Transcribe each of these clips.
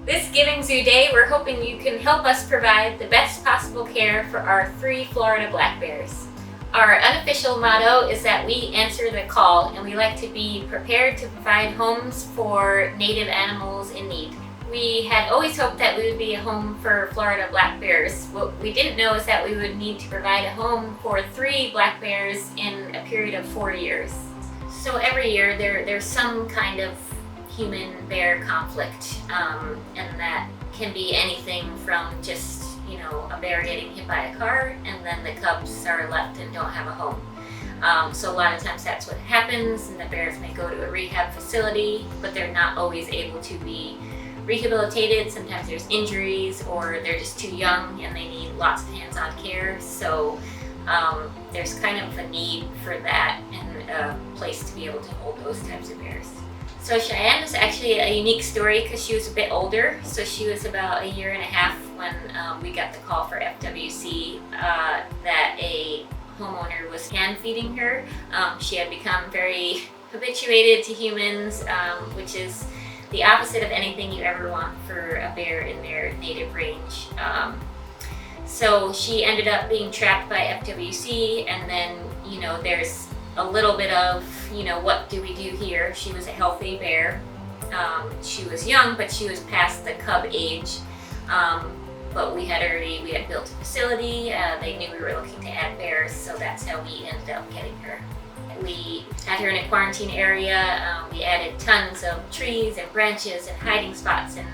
This Giving Zoo Day, we're hoping you can help us provide the best possible care for our 3 Florida black bears. Our unofficial motto is that we answer the call, and we like to be prepared to provide homes for native animals in need. We had always hoped that we would be a home for Florida black bears. What we didn't know is that we would need to provide a home for 3 black bears in a period of 4 years. So every year there's some kind of human-bear conflict, and that can be anything from just, a bear getting hit by a car and then the cubs are left and don't have a home. So a lot of times that's what happens, and the bears may go to a rehab facility, but they're not always able to be rehabilitated. Sometimes there's injuries, or they're just too young and they need lots of hands-on care. So there's kind of a need for that and a place to be able to hold those types of bears. So Cheyenne is actually a unique story because she was a bit older. So she was about 1.5 years when we got the call for FWC that a homeowner was hand feeding her. She had become very habituated to humans, which is the opposite of anything you ever want for a bear in their native range. So she ended up being trapped by FWC, and then, there's a little bit of, what do we do here? She was a healthy bear. She was young, but she was past the cub age. But we had built a facility. They knew we were looking to add bears, so that's how we ended up getting her. We had her in a quarantine area. We added tons of trees and branches and hiding spots and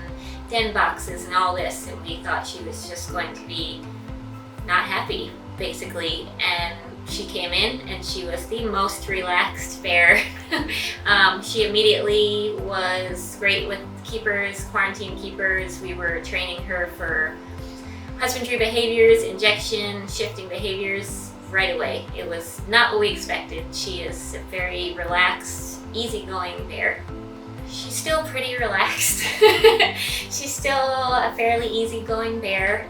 den boxes and all this, and we thought she was just going to be not happy, basically. And she came in and she was the most relaxed bear. She immediately was great with keepers, quarantine keepers. We were training her for husbandry behaviors, injection, shifting behaviors right away. It was not what we expected. She is a very relaxed, easygoing bear. She's still pretty relaxed. She's still a fairly easygoing bear.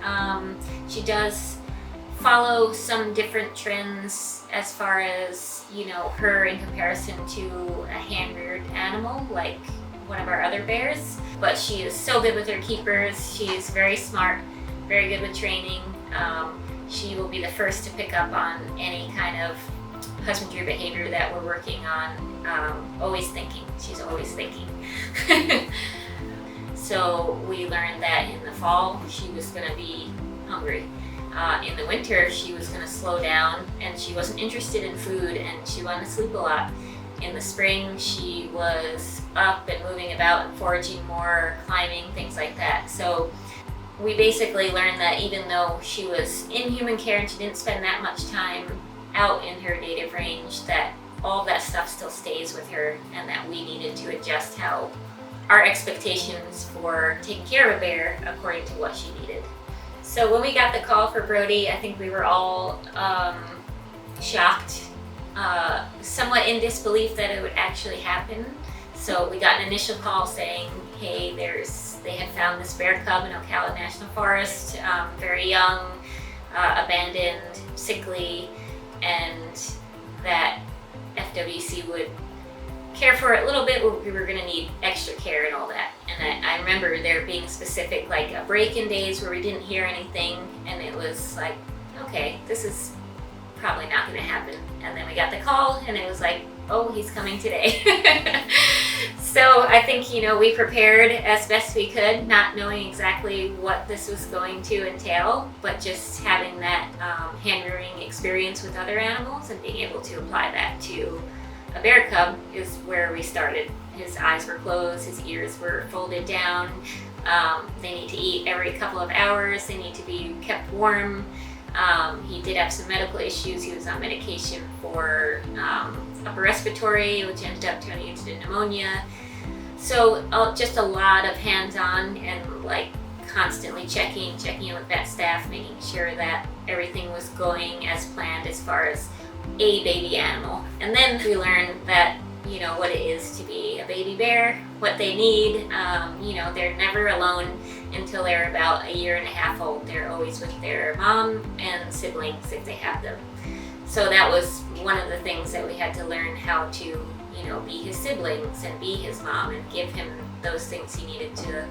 She does follow some different trends as far as, her in comparison to a hand-reared animal like one of our other bears. But she is so good with her keepers. She is very smart, very good with training. She will be the first to pick up on any kind of husbandry behavior that we're working on. Always thinking. She's always thinking. So we learned that in the fall she was going to be hungry. In the winter she was going to slow down, and she wasn't interested in food, and she wanted to sleep a lot. In the spring she was up and moving about and foraging more, climbing, things like that. So we basically learned that even though she was in human care and she didn't spend that much time out in her native range, that all that stuff still stays with her, and that we needed to adjust how our expectations for taking care of a bear according to what she needed. So when we got the call for Brody, I think we were all shocked, somewhat in disbelief that it would actually happen. So we got an initial call saying, hey, they had found this bear cub in Ocala National Forest, very young, abandoned, sickly, and that FWC would care for it a little bit, but we were going to need extra care and all that. And I remember there being specific, like, a break-in days where we didn't hear anything, and it was like, okay, this is probably not going to happen. And then we got the call, and it was like, oh, he's coming today. So I think, we prepared as best we could, not knowing exactly what this was going to entail, but just having that hand-rearing experience with other animals and being able to apply that to a bear cub is where we started. His eyes were closed, his ears were folded down. They need to eat every couple of hours. They need to be kept warm. He did have some medical issues. He was on medication for upper respiratory, which ended up turning into pneumonia. So just a lot of hands-on and constantly checking in with vet staff, making sure that everything was going as planned as far as a baby animal. And then we learned that, what it is to be a baby bear, what they need. They're never alone until they're about 1.5 years old. They're always with their mom and siblings if they have them. So that was one of the things that we had to learn, how to, be his siblings and be his mom and give him those things he needed to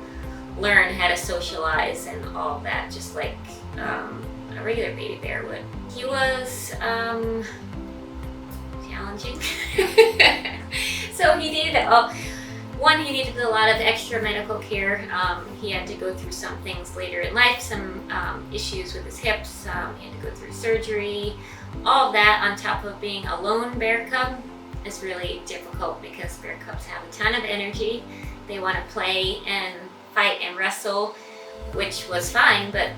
learn how to socialize and all that, just like a regular baby bear would. He was challenging. So he needed he needed a lot of extra medical care. He had to go through some things later in life, some issues with his hips. He had to go through surgery. All of that on top of being a lone bear cub is really difficult because bear cubs have a ton of energy. They want to play and fight and wrestle, which was fine, but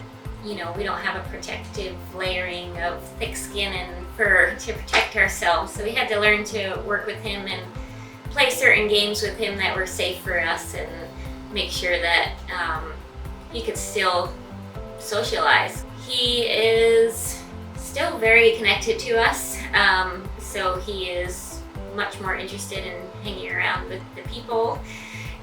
you know, we don't have a protective layering of thick skin and fur to protect ourselves. So we had to learn to work with him and play certain games with him that were safe for us and make sure that he could still socialize. He is still very connected to us, so he is much more interested in hanging around with the people,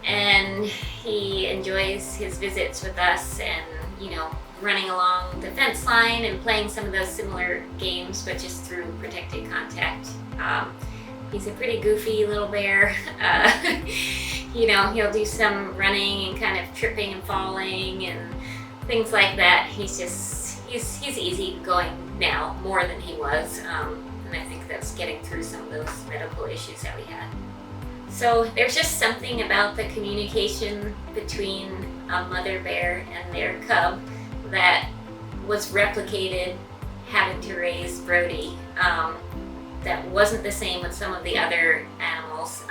and he enjoys his visits with us and, you know, running along the fence line and playing some of those similar games, but just through protected contact. He's a pretty goofy little bear. You know, he'll do some running and kind of tripping and falling and things like that. He's easy going now, more than he was. And I think that's getting through some of those medical issues that we had. So there's just something about the communication between a mother bear and their cub that was replicated having to raise Brody. That wasn't the same with some of the other animals.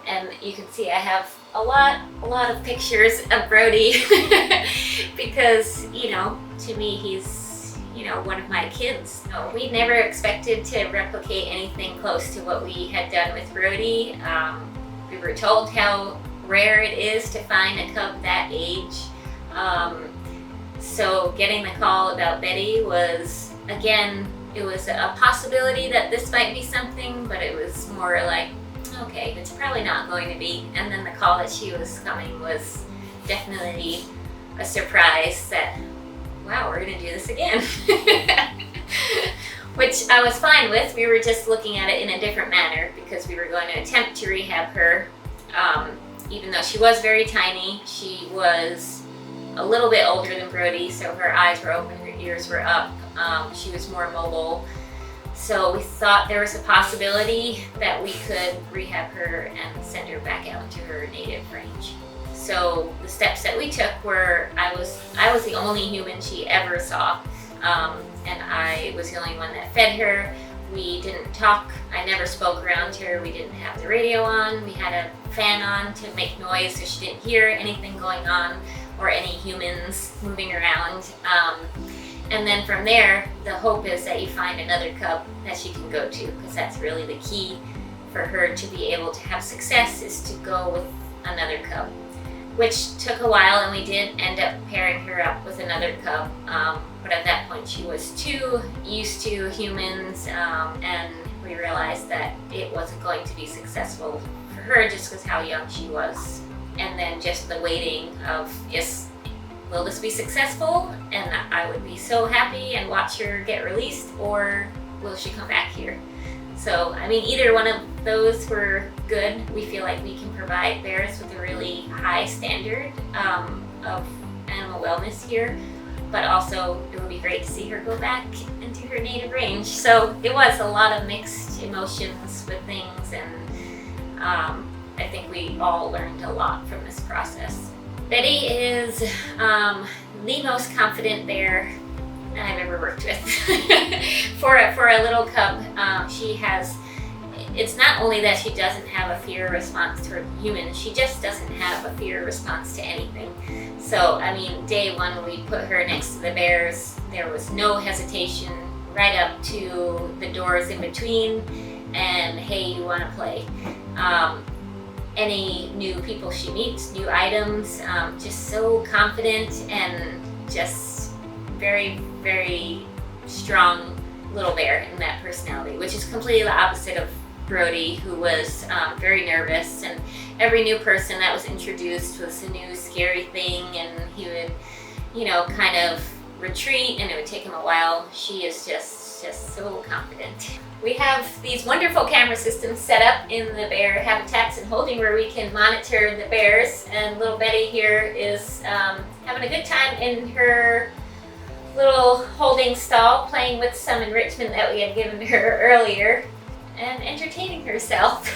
And you can see I have a lot of pictures of Brody because, you know, to me he's, you know, one of my kids. So we never expected to replicate anything close to what we had done with Brody. We were told how rare it is to find a cub that age. So getting the call about Betty was, again, it was a possibility that this might be something, but it was more like, okay, it's probably not going to be. And then the call that she was coming was definitely a surprise that, wow, we're gonna do this again. Which I was fine with. We were just looking at it in a different manner because we were going to attempt to rehab her. Even though she was very tiny, she was a little bit older than Brody, so her eyes were open, her ears were up. She was more mobile. So we thought there was a possibility that we could rehab her and send her back out into her native range. So the steps that we took were, I was the only human she ever saw, and I was the only one that fed her. We didn't talk. I never spoke around her. We didn't have the radio on. We had a fan on to make noise so she didn't hear anything going on or any humans moving around. And then from there, the hope is that you find another cub that she can go to, because that's really the key for her to be able to have success, is to go with another cub, which took a while, and we did end up pairing her up with another cub. But at that point, she was too used to humans, and we realized that it wasn't going to be successful for her just because how young she was. And then just the waiting of, will this be successful? And I would be so happy and watch her get released, or will she come back here? So, I mean, either one of those were good. We feel like we can provide bears with a really high standard of animal wellness here, but also it would be great to see her go back into her native range. So it was a lot of mixed emotions with things, and I think we all learned a lot from this process. Betty is the most confident bear I've ever worked with. for a little cub, it's not only that she doesn't have a fear response toward humans, she just doesn't have a fear response to anything. So, I mean, day one when we put her next to the bears, there was no hesitation, right up to the doors in between, and hey, you want to play. Any new people she meets, new items, just so confident and just very, very strong little bear in that personality, which is completely the opposite of Brody, who was very nervous, and every new person that was introduced was a new scary thing, and he would, kind of retreat, and it would take him a while. She is just just so confident. We have these wonderful camera systems set up in the bear habitats and holding where we can monitor the bears, and little Betty here is having a good time in her little holding stall, playing with some enrichment that we had given her earlier and entertaining herself.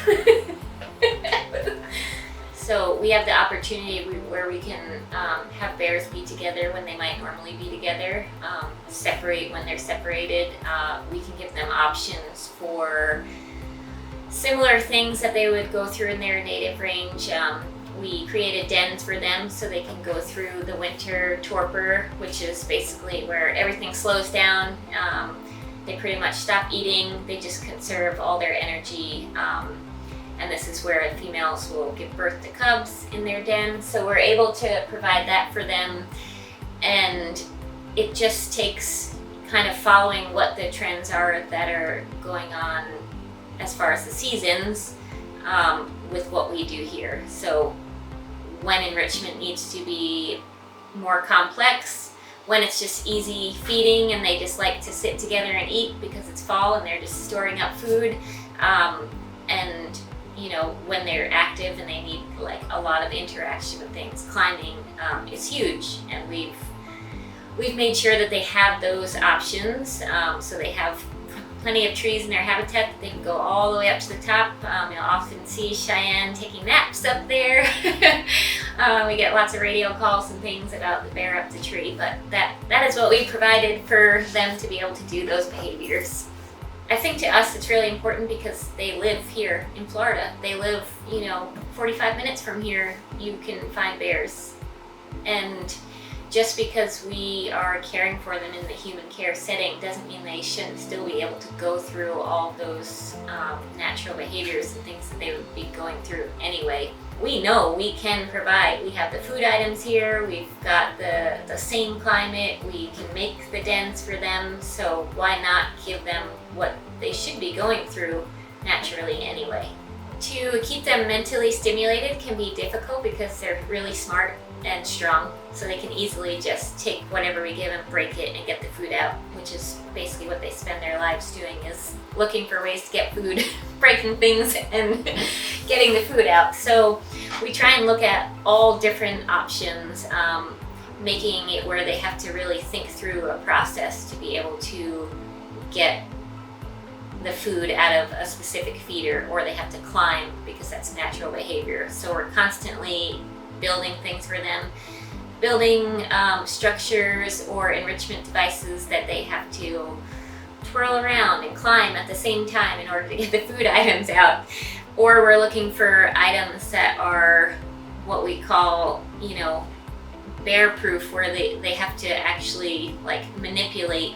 So we have the opportunity where we can have bears be together when they might normally be together, separate when they're separated. We can give them options for similar things that they would go through in their native range. We created dens for them so they can go through the winter torpor, which is basically where everything slows down. They pretty much stop eating, they just conserve all their energy. And this is where the females will give birth to cubs in their den. So we're able to provide that for them. And it just takes kind of following what the trends are that are going on as far as the seasons with what we do here. So when enrichment needs to be more complex, when it's just easy feeding and they just like to sit together and eat because it's fall and they're just storing up food, and you know, when they're active and they need like a lot of interaction with things, climbing is huge, and we've made sure that they have those options. So they have plenty of trees in their habitat that they can go all the way up to the top. You'll often see Cheyenne taking naps up there. We get lots of radio calls and things about the bear up the tree, but that is what we provided for them to be able to do those behaviors. I think to us it's really important because they live here in Florida. They live, 45 minutes from here you can find bears. And just because we are caring for them in the human care setting doesn't mean they shouldn't still be able to go through all those natural behaviors and things that they would be going through anyway. We know we can provide. We have the food items here, we've got the same climate, we can make the dens for them, so why not give them what they should be going through naturally anyway. To keep them mentally stimulated can be difficult because they're really smart and strong, so they can easily just take whatever we give them, break it, and get the food out, which is basically what they spend their lives doing, is looking for ways to get food, breaking things, and getting the food out. So we try and look at all different options, making it where they have to really think through a process to be able to get the food out of a specific feeder, or they have to climb because that's natural behavior. So we're constantly building things for them, building structures or enrichment devices that they have to twirl around and climb at the same time in order to get the food items out. Or we're looking for items that are what we call, bear proof, where they have to actually like manipulate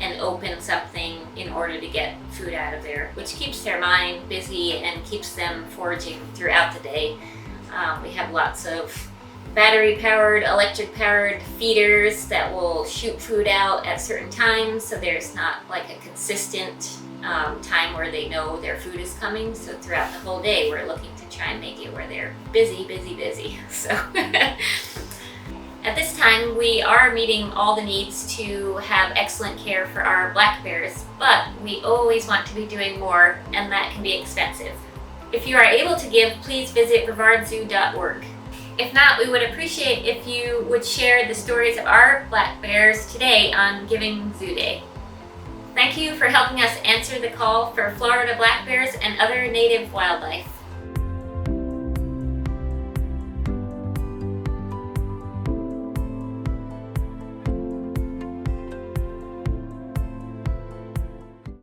and open something in order to get food out of there, which keeps their mind busy and keeps them foraging throughout the day. We have lots of battery-powered, electric-powered feeders that will shoot food out at certain times, so there's not like a consistent time where they know their food is coming. So throughout the whole day, we're looking to try and make it where they're busy. So at this time, we are meeting all the needs to have excellent care for our black bears, but we always want to be doing more, and that can be expensive. If you are able to give, please visit brevardszoo.org. If not, we would appreciate if you would share the stories of our black bears today on Giving ZOOday. Thank you for helping us answer the call for Florida black bears and other native wildlife.